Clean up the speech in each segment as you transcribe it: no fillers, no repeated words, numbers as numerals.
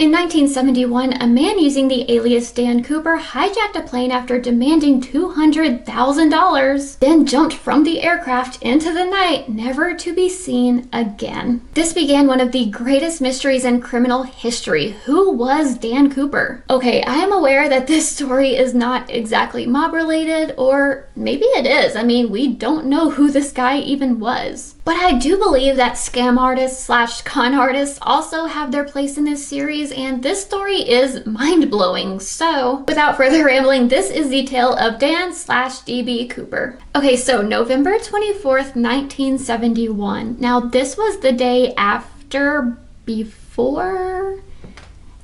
In 1971, a man using the alias Dan Cooper hijacked a plane after demanding $200,000, then jumped from the aircraft into the night, never to be seen again. This began one of the greatest mysteries in criminal history. Who was Dan Cooper? Okay, I am aware that this story is not exactly mob related, or maybe it is. I mean, we don't know who this guy even was. But I do believe that scam artists / con artists also have their place in this series, and this story is mind-blowing. So without further rambling, this is the tale of Dan / DB Cooper. Okay, so November 24th, 1971. Now this was the day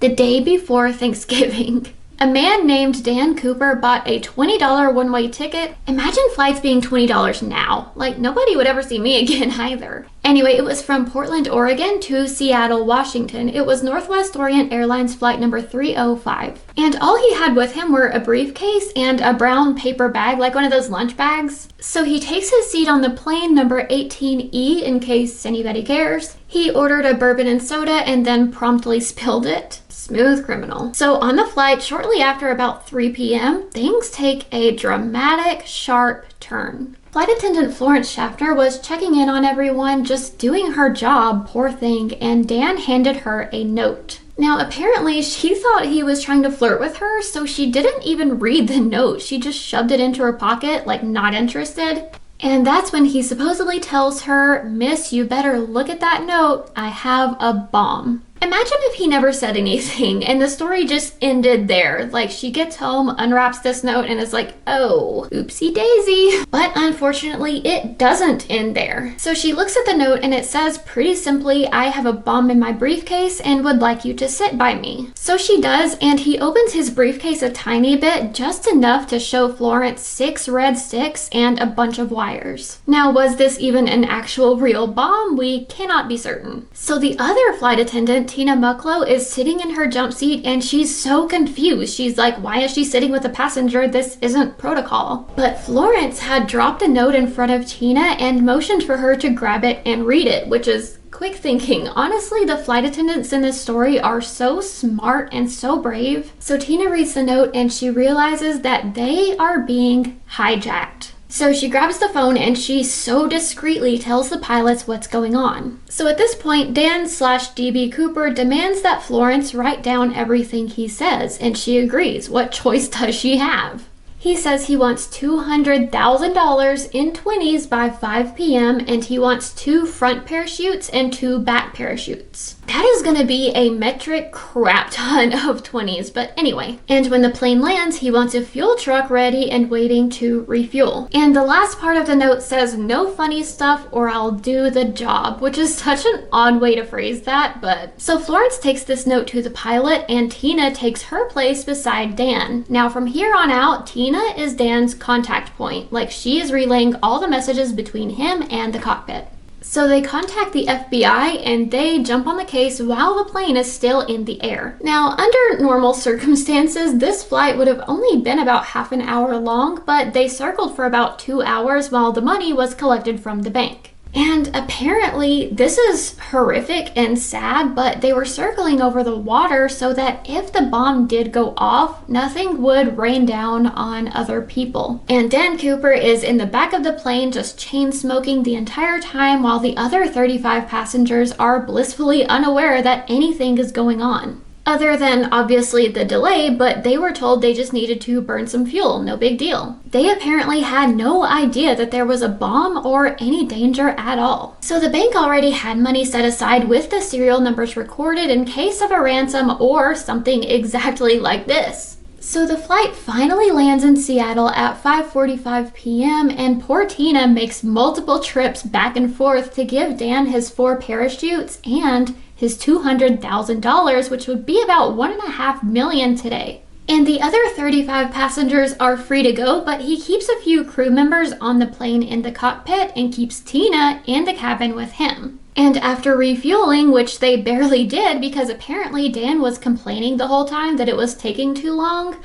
the day before Thanksgiving. A man named Dan Cooper bought a $20 one-way ticket. Imagine flights being $20 now. Like, nobody would ever see me again either. Anyway, it was from Portland, Oregon to Seattle, Washington. It was Northwest Orient Airlines flight number 305. And all he had with him were a briefcase and a brown paper bag, like one of those lunch bags. So he takes his seat on the plane number 18E in case anybody cares. He ordered a bourbon and soda and then promptly spilled it. Smooth criminal. So on the flight, shortly after about 3 p.m., things take a dramatic, sharp turn. Flight attendant Florence Schaffner was checking in on everyone, just doing her job, poor thing, and Dan handed her a note. Now, apparently, she thought he was trying to flirt with her, so she didn't even read the note. She just shoved it into her pocket, like not interested. And that's when he supposedly tells her, "Miss, you better look at that note. I have a bomb." Imagine if he never said anything and the story just ended there. Like, she gets home, unwraps this note, and is like, oh, oopsie daisy. But unfortunately, it doesn't end there. So she looks at the note and it says pretty simply, "I have a bomb in my briefcase and would like you to sit by me." So she does, and he opens his briefcase a tiny bit, just enough to show Florence 6 red sticks and a bunch of wires. Now, was this even an actual real bomb? We cannot be certain. So the other flight attendant, Tina Mucklow, is sitting in her jump seat and she's so confused. She's like, why is she sitting with a passenger? This isn't protocol. But Florence had dropped a note in front of Tina and motioned for her to grab it and read it, which is quick thinking. Honestly, the flight attendants in this story are so smart and so brave. So Tina reads the note and she realizes that they are being hijacked. So she grabs the phone and she so discreetly tells the pilots what's going on. So at this point, Dan / DB Cooper demands that Florence write down everything he says, and she agrees. What choice does she have? He says he wants $200,000 in 20s by 5 p.m. and he wants 2 front parachutes and 2 back parachutes. That is going to be a metric crap ton of 20s, but anyway. And when the plane lands, he wants a fuel truck ready and waiting to refuel. And the last part of the note says, "No funny stuff or I'll do the job," which is such an odd way to phrase that, but... So Florence takes this note to the pilot and Tina takes her place beside Dan. Now from here on out, Tina is Dan's contact point. Like, she is relaying all the messages between him and the cockpit. So they contact the FBI and they jump on the case while the plane is still in the air. Now, under normal circumstances, this flight would have only been about half an hour long, but they circled for about 2 hours while the money was collected from the bank. And apparently, this is horrific and sad, but they were circling over the water so that if the bomb did go off, nothing would rain down on other people. And Dan Cooper is in the back of the plane just chain smoking the entire time while the other 35 passengers are blissfully unaware that anything is going on. Other than, obviously, the delay, but they were told they just needed to burn some fuel, no big deal. They apparently had no idea that there was a bomb or any danger at all. So the bank already had money set aside with the serial numbers recorded in case of a ransom or something exactly like this. So the flight finally lands in Seattle at 5:45 p.m. and poor Tina makes multiple trips back and forth to give Dan his 4 parachutes and his $200,000, which would be about $1.5 million today. And the other 35 passengers are free to go, but he keeps a few crew members on the plane in the cockpit and keeps Tina in the cabin with him. And after refueling, which they barely did because apparently Dan was complaining the whole time that it was taking too long,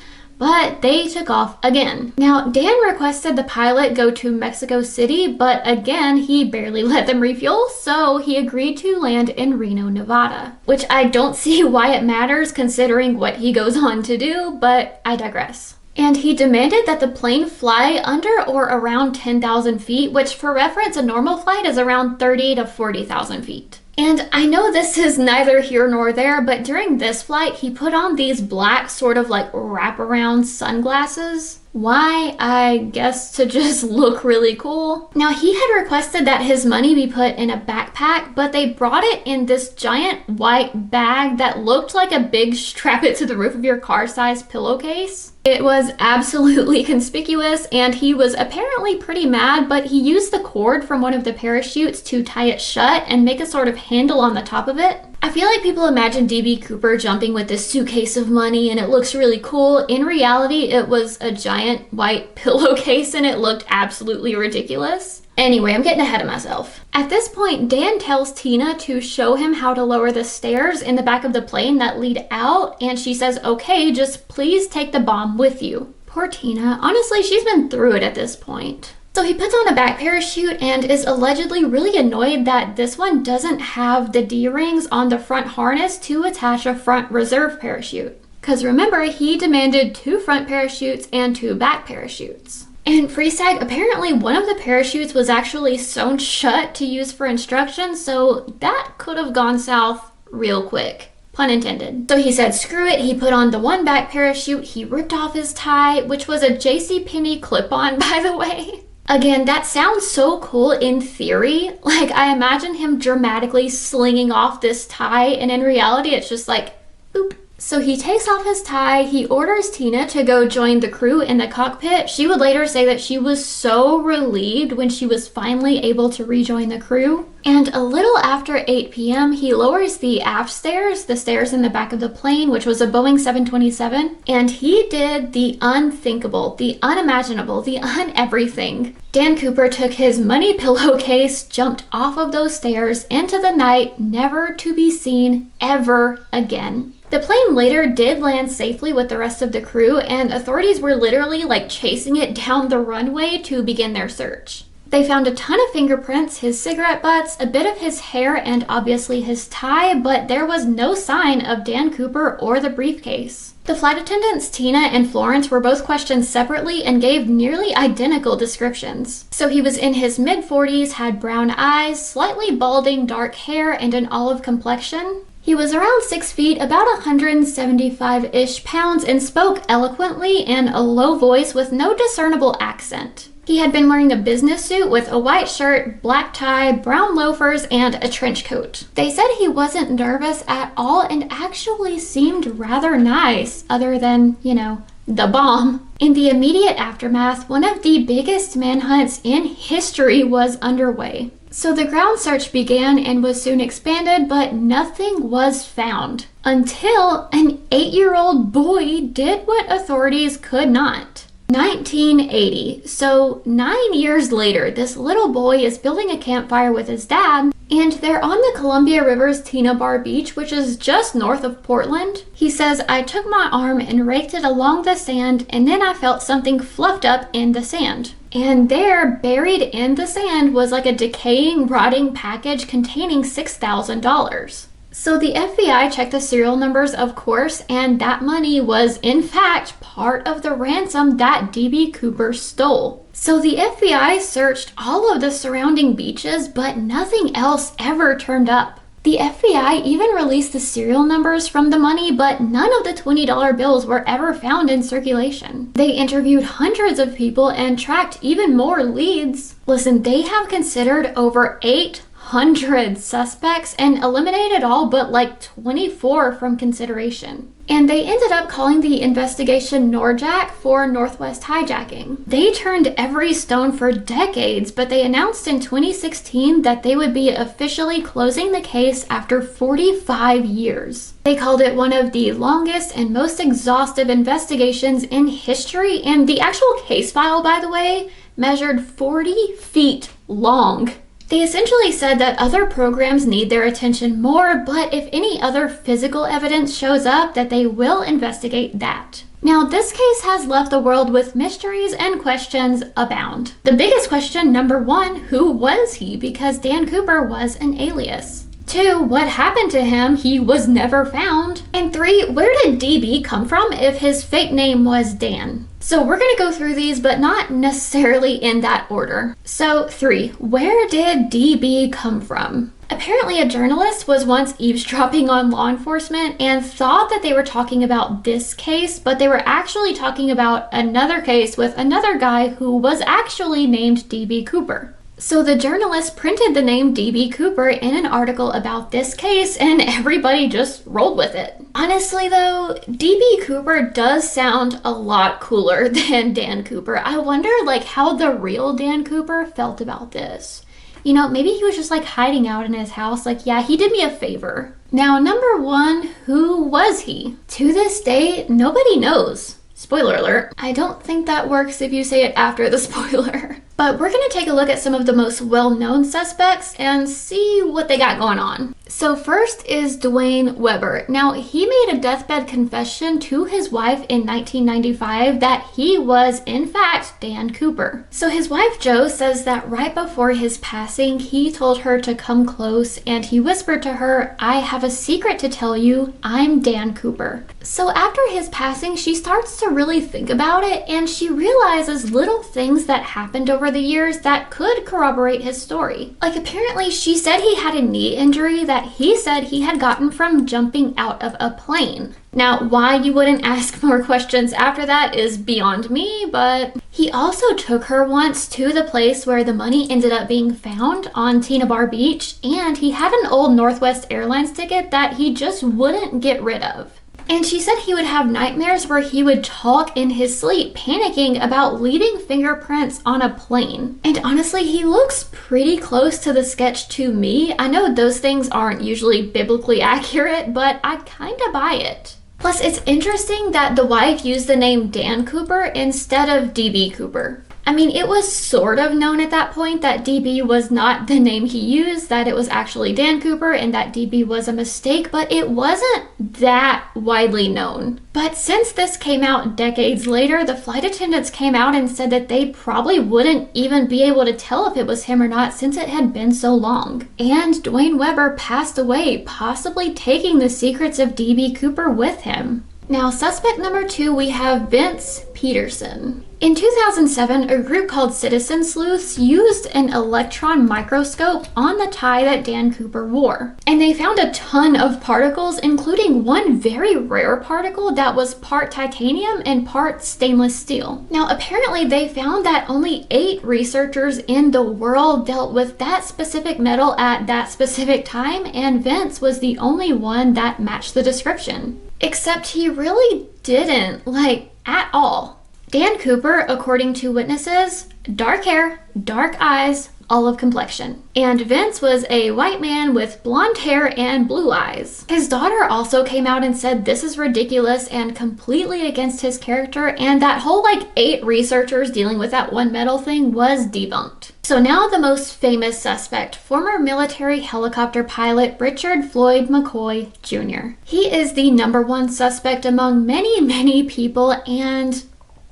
but they took off again. Now, Dan requested the pilot go to Mexico City, but again, he barely let them refuel, so he agreed to land in Reno, Nevada, which I don't see why it matters considering what he goes on to do, but I digress. And he demanded that the plane fly under or around 10,000 feet, which for reference, a normal flight is around 30 to 40,000 feet. And I know this is neither here nor there, but during this flight, he put on these black sort of like wraparound sunglasses. Why? I guess to just look really cool. Now, he had requested that his money be put in a backpack, but they brought it in this giant white bag that looked like a big strap it to the roof of your car size pillowcase. It was absolutely conspicuous, and he was apparently pretty mad, but he used the cord from one of the parachutes to tie it shut and make a sort of handle on the top of it. I feel like people imagine DB Cooper jumping with this suitcase of money and it looks really cool. In reality, it was a giant white pillowcase and it looked absolutely ridiculous. Anyway, I'm getting ahead of myself. At this point, Dan tells Tina to show him how to lower the stairs in the back of the plane that lead out, and she says, okay, just please take the bomb with you. Poor Tina. Honestly, she's been through it at this point. So he puts on a back parachute and is allegedly really annoyed that this one doesn't have the D-rings on the front harness to attach a front reserve parachute. Because remember, he demanded 2 front parachutes and 2 back parachutes. And Freestag, apparently one of the parachutes was actually sewn shut to use for instructions, so that could have gone south real quick. Pun intended. So he said, screw it. He put on the one back parachute. He ripped off his tie, which was a JCPenney clip-on, by the way. Again, that sounds so cool in theory. Like, I imagine him dramatically slinging off this tie, and in reality, it's just like, boop. So he takes off his tie, he orders Tina to go join the crew in the cockpit. She would later say that she was so relieved when she was finally able to rejoin the crew. And a little after 8 p.m., he lowers the aft stairs, the stairs in the back of the plane, which was a Boeing 727, and he did the unthinkable, the unimaginable, the un-everything. Dan Cooper took his money pillowcase, jumped off of those stairs into the night, never to be seen ever again. The plane later did land safely with the rest of the crew, and authorities were literally like chasing it down the runway to begin their search. They found a ton of fingerprints, his cigarette butts, a bit of his hair, and obviously his tie, but there was no sign of Dan Cooper or the briefcase. The flight attendants Tina and Florence were both questioned separately and gave nearly identical descriptions. So he was in his mid-40s, had brown eyes, slightly balding dark hair, and an olive complexion. He was around 6 feet, about 175-ish pounds, and spoke eloquently in a low voice with no discernible accent. He had been wearing a business suit with a white shirt, black tie, brown loafers, and a trench coat. They said he wasn't nervous at all and actually seemed rather nice, other than, you know, the bomb. In the immediate aftermath, one of the biggest manhunts in history was underway. So the ground search began and was soon expanded, but nothing was found until an 8-year-old boy did what authorities could not. 1980. So 9 years later, this little boy is building a campfire with his dad, and they're on the Columbia River's Tina Bar Beach, which is just north of Portland. He says, I took my arm and raked it along the sand, and then I felt something fluffed up in the sand. And there, buried in the sand, was like a decaying, rotting package containing $6,000. So the FBI checked the serial numbers, of course, and that money was, in fact, part of the ransom that DB Cooper stole. So the FBI searched all of the surrounding beaches, but nothing else ever turned up. The FBI even released the serial numbers from the money, but none of the $20 bills were ever found in circulation. They interviewed hundreds of people and tracked even more leads. Listen, they have considered over 800 suspects and eliminated all but like 24 from consideration. And they ended up calling the investigation NORJAK for Northwest hijacking. They turned every stone for decades, but they announced in 2016 that they would be officially closing the case after 45 years. They called it one of the longest and most exhaustive investigations in history, and the actual case file, by the way, measured 40 feet long. They essentially said that other programs need their attention more, but if any other physical evidence shows up, that they will investigate that. Now, this case has left the world with mysteries and questions abound. The biggest question, number one, who was he? Because Dan Cooper was an alias. 2, what happened to him? He was never found. And 3, where did DB come from if his fake name was Dan? So we're gonna go through these, but not necessarily in that order. So 3, where did DB come from? Apparently a journalist was once eavesdropping on law enforcement and thought that they were talking about this case, but they were actually talking about another case with another guy who was actually named DB Cooper. So the journalist printed the name DB Cooper in an article about this case and everybody just rolled with it. Honestly though, DB Cooper does sound a lot cooler than Dan Cooper. I wonder like how the real Dan Cooper felt about this. You know, maybe he was just like hiding out in his house like, yeah, he did me a favor. Now, number 1, who was he? To this day, nobody knows. Spoiler alert. I don't think that works if you say it after the spoiler. But we're going to take a look at some of the most well-known suspects and see what they got going on. So first is Dwayne Weber. Now, he made a deathbed confession to his wife in 1995 that he was, in fact, Dan Cooper. So his wife, Jo, says that right before his passing, he told her to come close and he whispered to her, "I have a secret to tell you. I'm Dan Cooper." So after his passing, she starts to really think about it and she realizes little things that happened over the years that could corroborate his story. Like apparently she said he had a knee injury that he said he had gotten from jumping out of a plane. Now, why you wouldn't ask more questions after that is beyond me, but he also took her once to the place where the money ended up being found on Tina Bar Beach, and he had an old Northwest Airlines ticket that he just wouldn't get rid of. And she said he would have nightmares where he would talk in his sleep, panicking about leaving fingerprints on a plane. And honestly, he looks pretty close to the sketch to me. I know those things aren't usually biblically accurate, but I kinda buy it. Plus, it's interesting that the wife used the name Dan Cooper instead of DB Cooper. I mean, it was sort of known at that point that DB was not the name he used, that it was actually Dan Cooper and that DB was a mistake, but it wasn't that widely known. But since this came out decades later, the flight attendants came out and said that they probably wouldn't even be able to tell if it was him or not since it had been so long. And Dwayne Weber passed away, possibly taking the secrets of DB Cooper with him. Now, suspect number 2, we have Vince Peterson. In 2007, a group called Citizen Sleuths used an electron microscope on the tie that Dan Cooper wore. And they found a ton of particles, including one very rare particle that was part titanium and part stainless steel. Now, apparently they found that only 8 researchers in the world dealt with that specific metal at that specific time, and Vince was the only one that matched the description. Except he really didn't, like, at all. Dan Cooper, according to witnesses, dark hair, dark eyes, olive complexion. And Vince was a white man with blonde hair and blue eyes. His daughter also came out and said this is ridiculous and completely against his character, and that whole like 8 researchers dealing with that one metal thing was debunked. So now the most famous suspect, former military helicopter pilot Richard Floyd McCoy Jr. He is the #1 suspect among many people, and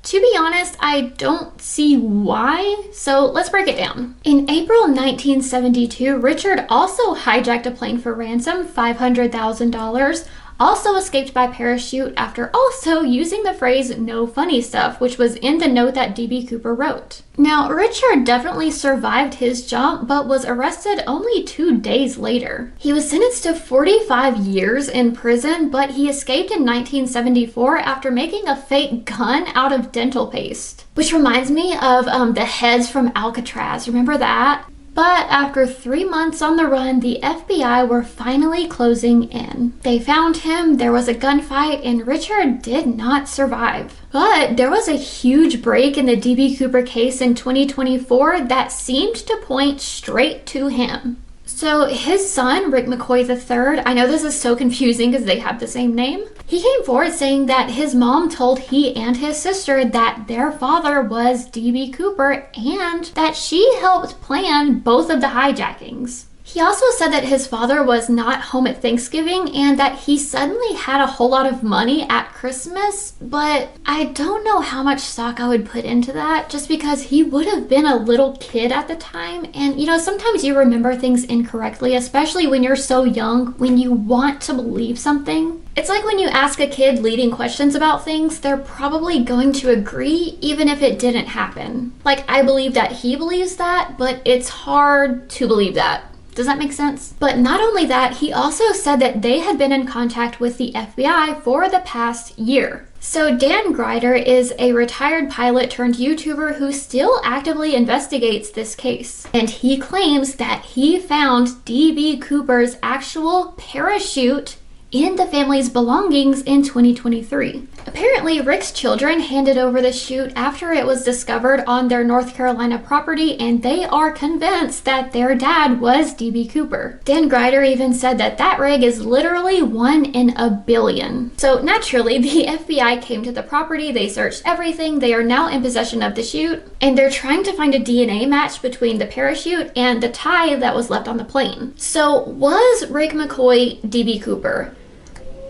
to be honest, I don't see why, so let's break it down. In April 1972, Richard also hijacked a plane for ransom, $500,000, also escaped by parachute after also using the phrase "no funny stuff," which was in the note that DB Cooper wrote. Now, Richard definitely survived his jump, but was arrested only 2 days later. He was sentenced to 45 years in prison, but he escaped in 1974 after making a fake gun out of dental paste. Which reminds me of the heads from Alcatraz, remember that? But after 3 months on the run, the FBI were finally closing in. They found him, there was a gunfight, and Richard did not survive. But there was a huge break in the DB Cooper case in 2024 that seemed to point straight to him. So his son, Rick McCoy III, I know this is so confusing because they have the same name. He came forward saying that his mom told he and his sister that their father was DB Cooper and that she helped plan both of the hijackings. He also said that his father was not home at Thanksgiving and that he suddenly had a whole lot of money at Christmas, but I don't know how much stock I would put into that just because he would have been a little kid at the time. And you know, sometimes you remember things incorrectly, especially when you're so young, when you want to believe something. It's like when you ask a kid leading questions about things, they're probably going to agree even if it didn't happen. Like, I believe that he believes that, but it's hard to believe that. Does that make sense? But not only that, he also said that they had been in contact with the FBI for the past year. So Dan Grider is a retired pilot turned YouTuber who still actively investigates this case. And he claims that he found DB Cooper's actual parachute in the family's belongings in 2023. Apparently, Rick's children handed over the chute after it was discovered on their North Carolina property, and they are convinced that their dad was DB Cooper. Dan Grider even said that that rig is literally 1 in a billion. So naturally, the FBI came to the property, they searched everything, they are now in possession of the chute, and they're trying to find a DNA match between the parachute and the tie that was left on the plane. So was Rick McCoy DB Cooper?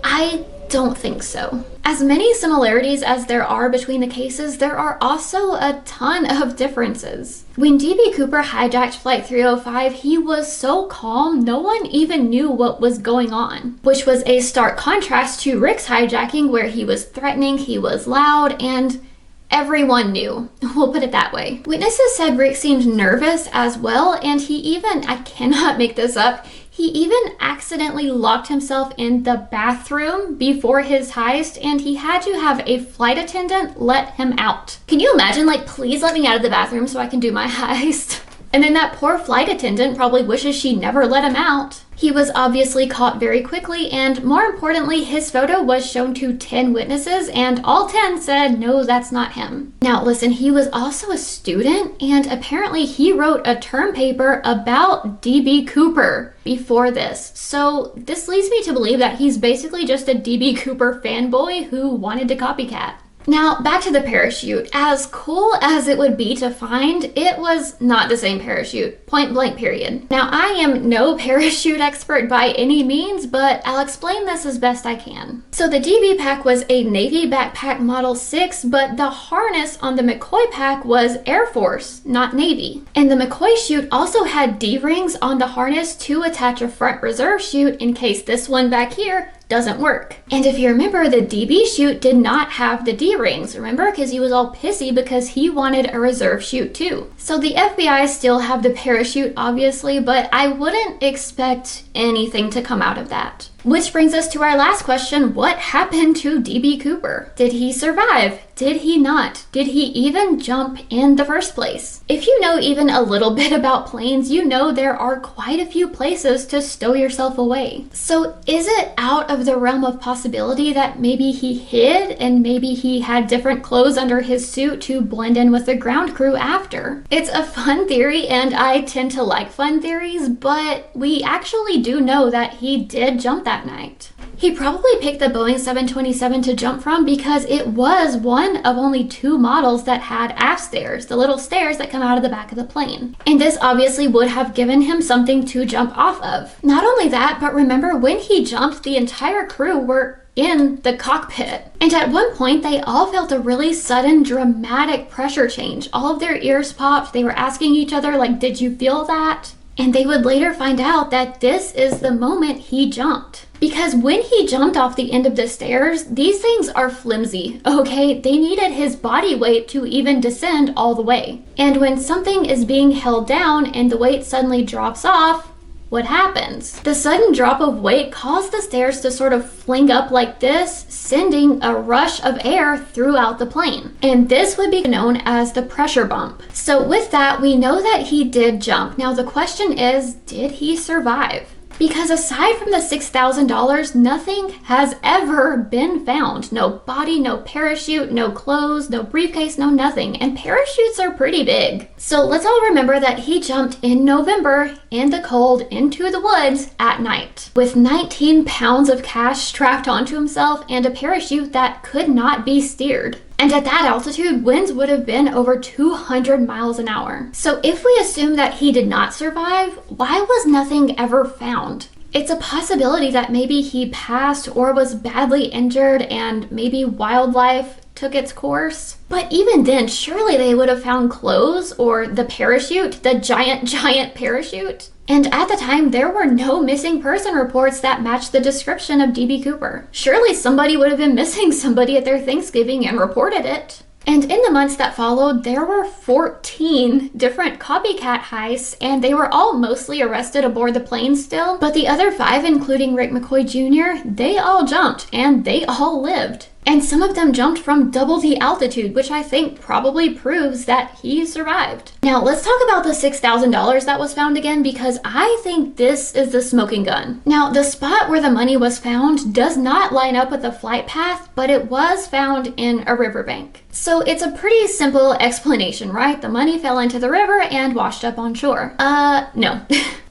I don't think so. As many similarities as there are between the cases, there are also a ton of differences. When DB Cooper hijacked Flight 305, he was so calm, no one even knew what was going on, which was a stark contrast to Rick's hijacking, where he was threatening, he was loud, and everyone knew. We'll put it that way. Witnesses said Rick seemed nervous as well, and he even, I cannot make this up, he even accidentally locked himself in the bathroom before his heist, and he had to have a flight attendant let him out. Can you imagine, like, please let me out of the bathroom so I can do my heist? And then that poor flight attendant probably wishes she never let him out. He was obviously caught very quickly, and more importantly, his photo was shown to 10 witnesses, and all 10 said, no, that's not him. Now listen, he was also a student, and apparently he wrote a term paper about DB Cooper before this. So this leads me to believe that he's basically just a DB Cooper fanboy who wanted to copycat. Now, back to the parachute. As cool as it would be to find, it was not the same parachute. Point blank, period. Now, I am no parachute expert by any means, but I'll explain this as best I can. So the DB pack was a Navy backpack Model 6, but the harness on the McCoy pack was Air Force, not Navy. And the McCoy chute also had D-rings on the harness to attach a front reserve chute in case this one back here doesn't work. And if you remember, the DB chute did not have the D-rings, remember? Because he was all pissy because he wanted a reserve chute too. So the FBI still have the parachute, obviously, but I wouldn't expect anything to come out of that. Which brings us to our last question. What happened to DB Cooper? Did he survive? Did he not? Did he even jump in the first place? If you know even a little bit about planes, you know there are quite a few places to stow yourself away. So is it out of the realm of possibility that maybe he hid and maybe he had different clothes under his suit to blend in with the ground crew after? It's a fun theory, and I tend to like fun theories, but we actually do know that he did jump that night. He probably picked the Boeing 727 to jump from because it was one of only 2 models that had aft stairs, the little stairs that come out of the back of the plane. And this obviously would have given him something to jump off of. Not only that, but remember when he jumped, the entire crew were in the cockpit. And at one point, they all felt a really sudden, dramatic pressure change. All of their ears popped. They were asking each other, like, did you feel that? And they would later find out that this is the moment he jumped. Because when he jumped off the end of the stairs, these things are flimsy, okay? They needed his body weight to even descend all the way. And when something is being held down and the weight suddenly drops off, what happens? The sudden drop of weight caused the stairs to sort of fling up like this, sending a rush of air throughout the plane. And this would be known as the pressure bump. So with that, we know that he did jump. Now the question is, did he survive? Because aside from the $6,000, nothing has ever been found. No body, no parachute, no clothes, no briefcase, no nothing. And parachutes are pretty big. So let's all remember that he jumped in November in the cold into the woods at night with 19 pounds of cash strapped onto himself and a parachute that could not be steered. And at that altitude, winds would have been over 200 miles an hour. So if we assume that he did not survive, why was nothing ever found? It's a possibility that maybe he passed or was badly injured and maybe wildlife took its course. But even then, surely they would have found clothes or the parachute, the giant parachute. And at the time, there were no missing person reports that matched the description of DB Cooper. Surely somebody would have been missing somebody at their Thanksgiving and reported it. And in the months that followed, there were 14 different copycat heists, and they were all mostly arrested aboard the plane still. But the other 5, including Rick McCoy Jr., they all jumped, and they all lived. And some of them jumped from double the altitude, which I think probably proves that he survived. Now, let's talk about the $6,000 that was found again, because I think this is the smoking gun. Now, the spot where the money was found does not line up with the flight path, but it was found in a riverbank. So it's a pretty simple explanation, right? The money fell into the river and washed up on shore. No.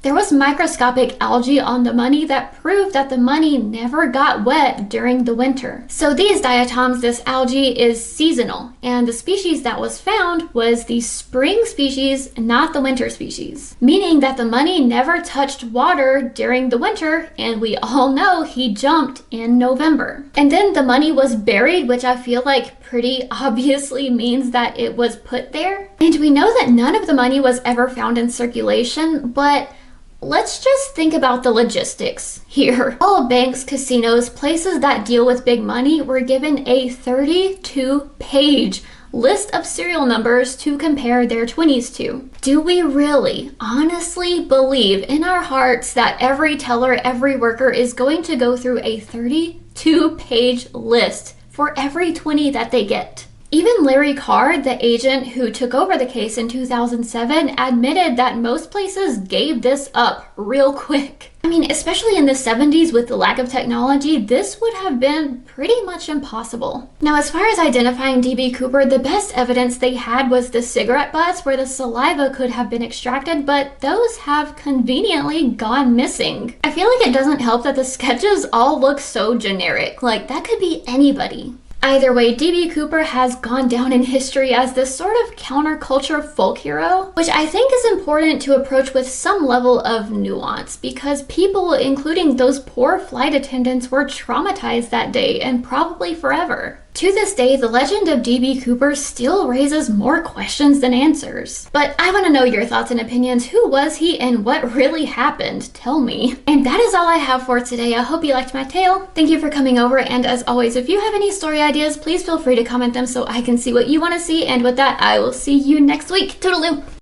There was microscopic algae on the money that proved that the money never got wet during the winter. So these diatoms, this algae is seasonal, and the species that was found was the spring species, not the winter species. Meaning that the money never touched water during the winter, and we all know he jumped in November. And then the money was buried, which I feel like pretty obviously means that it was put there. And we know that none of the money was ever found in circulation, but let's just think about the logistics here. All banks, casinos, places that deal with big money were given a 32-page list of serial numbers to compare their 20s to. Do we really honestly believe in our hearts that every teller, every worker is going to go through a 32-page list for every 20 that they get? Even Larry Carr, the agent who took over the case in 2007, admitted that most places gave this up real quick. I mean, especially in the 70s with the lack of technology, this would have been pretty much impossible. Now, as far as identifying DB Cooper, the best evidence they had was the cigarette butts where the saliva could have been extracted, but those have conveniently gone missing. I feel like it doesn't help that the sketches all look so generic, like that could be anybody. Either way, DB Cooper has gone down in history as this sort of counterculture folk hero, which I think is important to approach with some level of nuance, because people, including those poor flight attendants, were traumatized that day and probably forever. To this day, the legend of DB Cooper still raises more questions than answers. But I want to know your thoughts and opinions. Who was he and what really happened? Tell me. And that is all I have for today. I hope you liked my tale. Thank you for coming over, and as always, if you have any story ideas, please feel free to comment them so I can see what you want to see, and with that, I will see you next week. Toodaloo!